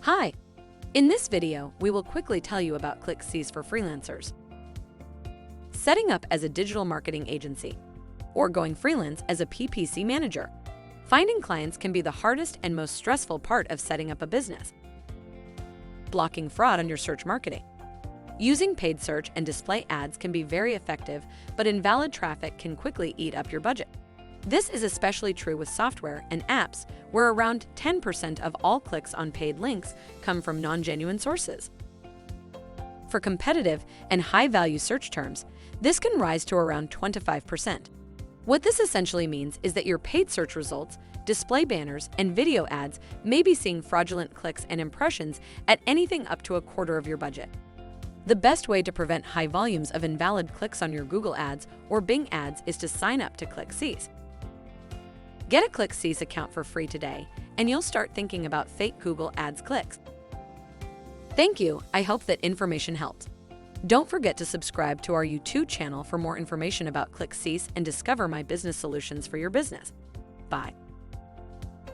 Hi! In this video, we will quickly tell you about ClickCease for Freelancers. Setting up as a digital marketing agency, or going freelance as a PPC manager. Finding clients can be the hardest and most stressful part of setting up a business. Blocking fraud on your search marketing. Using paid search and display ads can be very effective, but invalid traffic can quickly eat up your budget. This is especially true with software and apps, where around 10% of all clicks on paid links come from non-genuine sources. For competitive and high-value search terms, this can rise to around 25%. What this essentially means is that your paid search results, display banners, and video ads may be seeing fraudulent clicks and impressions at anything up to a quarter of your budget. The best way to prevent high volumes of invalid clicks on your Google ads or Bing ads is to sign up to ClickCease. Get a ClickCease account for free today, and you'll start thinking about fake Google Ads clicks. Thank you. I hope that information helped. Don't forget to subscribe to our YouTube channel for more information about ClickCease and discover my business solutions for your business. Bye.